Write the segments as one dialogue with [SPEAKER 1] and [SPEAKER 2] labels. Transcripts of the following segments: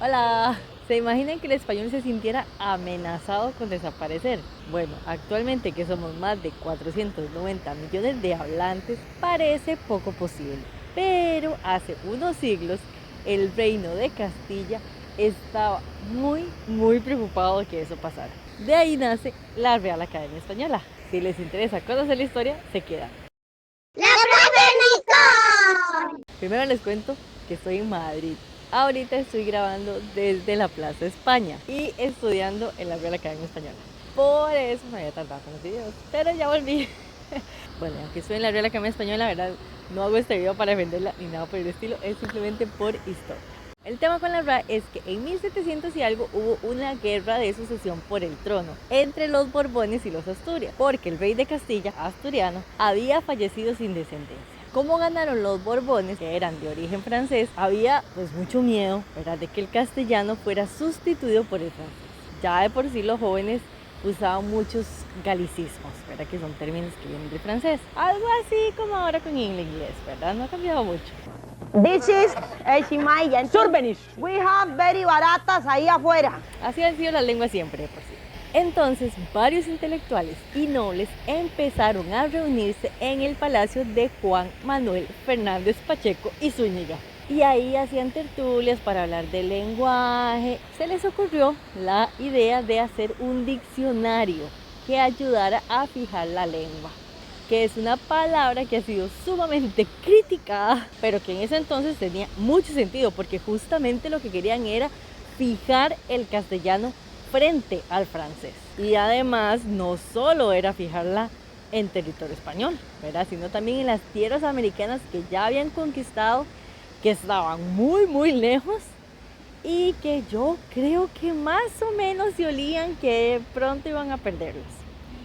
[SPEAKER 1] Hola, ¿se imaginan que el español se sintiera amenazado con desaparecer? Bueno, actualmente que somos más de 490 millones de hablantes, parece poco posible. Pero hace unos siglos, el reino de Castilla estaba muy preocupado de que eso pasara. De ahí nace la Real Academia Española. Si les interesa conocer la historia, se quedan.
[SPEAKER 2] ¡La profe Nicole!
[SPEAKER 1] Primero les cuento que estoy en Madrid. Ahorita estoy grabando desde la Plaza España y estudiando en la Real Academia Española. Por eso me había tardado con los videos, pero ya volví. Bueno, aunque estoy en la Real Academia Española, la verdad no hago este video para defenderla ni nada por el estilo, es simplemente por historia. El tema con la RAE es que en 1700 y algo hubo una guerra de sucesión por el trono entre los Borbones y los Asturias, porque el rey de Castilla, asturiano, había fallecido sin descendencia. Como ganaron los Borbones, que eran de origen francés, había pues mucho miedo, ¿verdad?, de que el castellano fuera sustituido por el francés. Ya de por sí los jóvenes usaban muchos galicismos, ¿verdad?, que son términos que vienen del francés. Algo así como ahora con el inglés, ¿verdad? No ha cambiado mucho.
[SPEAKER 3] This is Shimaya and Surbenish. We have very baratas ahí afuera.
[SPEAKER 1] Así han sido las lenguas siempre, de por sí. Entonces, varios intelectuales y nobles empezaron a reunirse en el palacio de Juan Manuel Fernández Pacheco y Zúñiga. Y ahí hacían tertulias para hablar del lenguaje. Se les ocurrió la idea de hacer un diccionario que ayudara a fijar la lengua, que es una palabra que ha sido sumamente criticada, pero que en ese entonces tenía mucho sentido, porque justamente lo que querían era fijar el castellano frente al francés. Y además no solo era fijarla en territorio español, ¿verdad?, sino también en las tierras americanas que ya habían conquistado, que estaban muy lejos y que yo creo que más o menos se olían que pronto iban a perderlos.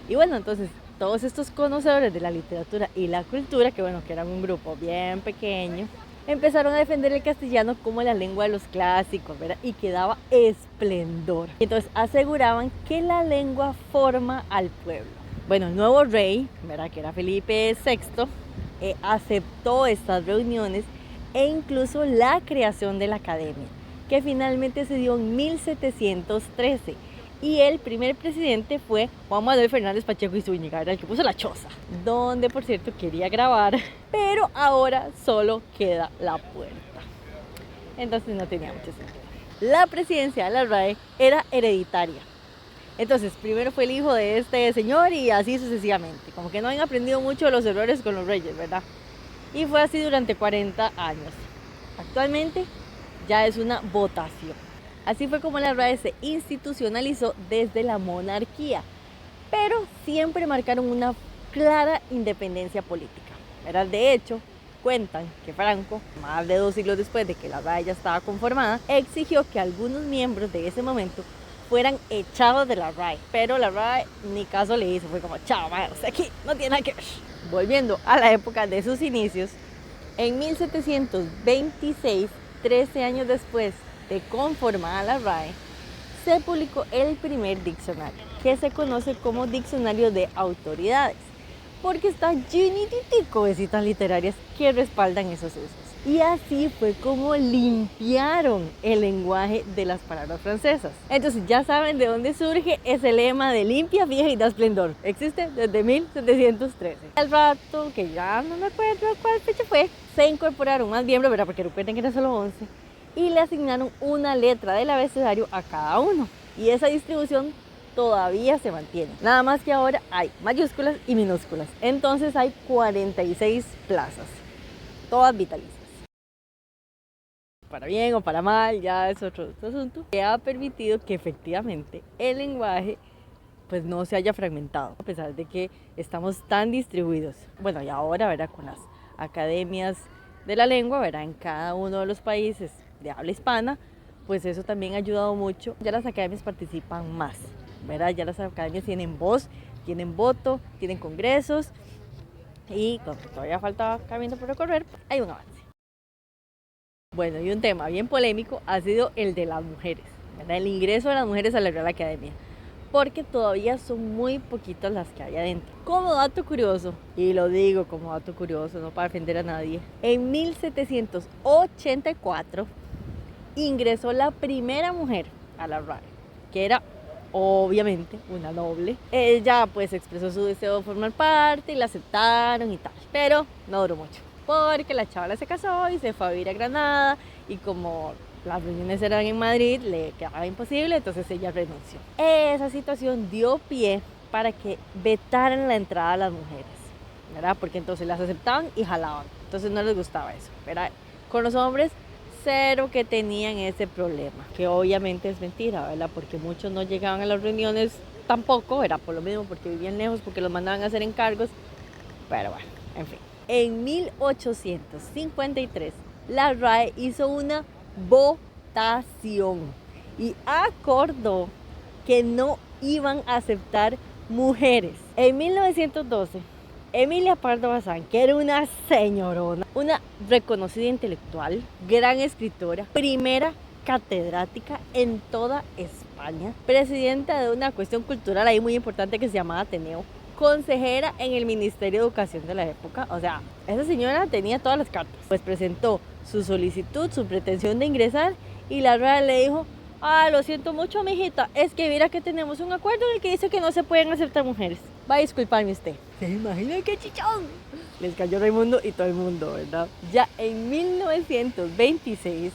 [SPEAKER 1] Y bueno, entonces todos estos conocedores de la literatura y la cultura, que bueno, que eran un grupo bien pequeño, empezaron a defender el castellano como la lengua de los clásicos, ¿verdad?, y que daba esplendor. Entonces aseguraban que la lengua forma al pueblo. Bueno, el nuevo rey, ¿verdad?, que era Felipe VI, aceptó estas reuniones e incluso la creación de la academia, que finalmente se dio en 1713. Y el primer presidente fue Juan Manuel Fernández Pacheco y Zúñiga, era el que puso la choza, donde por cierto quería grabar, pero ahora solo queda la puerta. Entonces no tenía mucho sentido. La presidencia de la RAE era hereditaria. Entonces primero fue el hijo de este señor y así sucesivamente. Como que no han aprendido mucho de los errores con los reyes, ¿verdad? Y fue así durante 40 años. Actualmente ya es una votación. Así fue como la RAE se institucionalizó desde la monarquía, pero siempre marcaron una clara independencia política, ¿verdad? De hecho, cuentan que Franco, más de 2 siglos después de que la RAE ya estaba conformada, exigió que algunos miembros de ese momento fueran echados de la RAE, pero la RAE ni caso le hizo, fue como, chao, o aquí no tiene nada que ver. Volviendo a la época de sus inicios, en 1726, 13 años después de conformada la RAE, se publicó el primer diccionario, que se conoce como Diccionario de Autoridades, porque está llenitico de citas literarias que respaldan esos usos. Y así fue como limpiaron el lenguaje de las palabras francesas. Entonces ya saben de dónde surge ese lema de limpia, fija y da esplendor. Existe desde 1713. Al rato, que ya no me acuerdo cuál fecha fue, se incorporaron más miembros, ¿verdad?, porque recuerden que eran solo 11, y le asignaron una letra del abecedario a cada uno. Y esa distribución todavía se mantiene. Nada más que ahora hay mayúsculas y minúsculas. Entonces hay 46 plazas, todas vitalicias. Para bien o para mal, ya es otro asunto, que ha permitido que efectivamente el lenguaje pues no se haya fragmentado, a pesar de que estamos tan distribuidos. Bueno, y ahora, ¿verdad?, con las academias de la lengua, ¿verdad?, en cada uno de los países de habla hispana, pues eso también ha ayudado mucho. Ya las academias participan más, ¿verdad? Ya las academias tienen voz, tienen voto, tienen congresos, y aunque todavía falta camino por recorrer, hay un avance. Bueno, y un tema bien polémico ha sido el de las mujeres, ¿verdad?, el ingreso de las mujeres a la Real Academia, porque todavía son muy poquitas las que hay adentro. Como dato curioso, y lo digo como dato curioso, no para defender a nadie, en 1784 ingresó la primera mujer a la RAE, que era obviamente una noble. Ella pues expresó su deseo de formar parte y la aceptaron y tal, pero no duró mucho, porque la chavala se casó y se fue a vivir a Granada, y como las reuniones eran en Madrid, le quedaba imposible, entonces ella renunció. Esa situación dio pie para que vetaran la entrada a las mujeres, ¿verdad? Porque entonces las aceptaban y jalaban, entonces no les gustaba eso, ¿verdad? Con los hombres, cero que tenían ese problema, que obviamente es mentira, ¿verdad? Porque muchos no llegaban a las reuniones tampoco, era por lo mismo, porque vivían lejos, porque los mandaban a hacer encargos, pero bueno, en fin. En 1853, la RAE hizo una votación y acordó que no iban a aceptar mujeres. En 1912, Emilia Pardo Bazán, que era una señorona, una reconocida intelectual, gran escritora, primera catedrática en toda España, presidenta de una cuestión cultural ahí muy importante que se llamaba Ateneo, consejera en el Ministerio de Educación de la época, o sea, esa señora tenía todas las cartas. Pues presentó su solicitud, su pretensión de ingresar, y la RAE le dijo: lo siento mucho, mijita, es que mira que tenemos un acuerdo en el que dice que no se pueden aceptar mujeres. Va a disculparme usted. ¿Se imagina qué chichón? Les cayó Raimundo y todo el mundo, ¿verdad? Ya en 1926,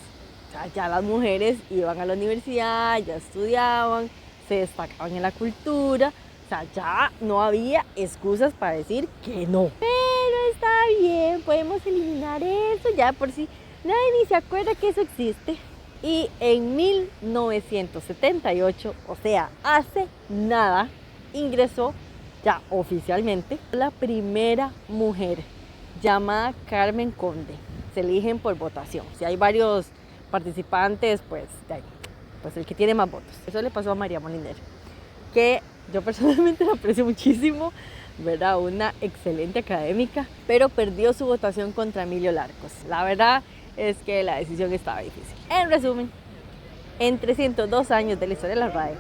[SPEAKER 1] o sea, ya las mujeres iban a la universidad, ya estudiaban, se destacaban en la cultura, o sea, ya no había excusas para decir que no. Pero está bien, podemos eliminar eso, ya por si nadie ni se acuerda que eso existe. Y en 1978, o sea, hace nada, ingresó ya oficialmente la primera mujer, llamada Carmen Conde. Se eligen por votación. Si hay varios participantes, pues el que tiene más votos. Eso le pasó a María Moliner, que yo personalmente la aprecio muchísimo, ¿verdad? Una excelente académica, pero perdió su votación contra Emilio Larcos. La verdad es que la decisión estaba difícil. En resumen, en 302 años de la historia de la RAE,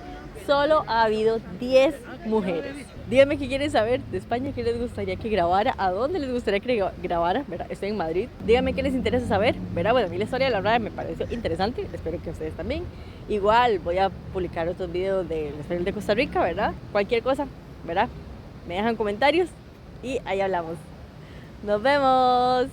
[SPEAKER 1] solo ha habido 10 mujeres. Díganme qué quieren saber de España, qué les gustaría que grabara, a dónde les gustaría que grabara, ¿verdad? Estoy en Madrid. Díganme qué les interesa saber, ¿verdad? Bueno, a mí la historia de la RAE me pareció interesante, espero que ustedes también. Igual voy a publicar otros videos del español de Costa Rica, ¿verdad? Cualquier cosa, ¿verdad? Me dejan comentarios y ahí hablamos. ¡Nos vemos!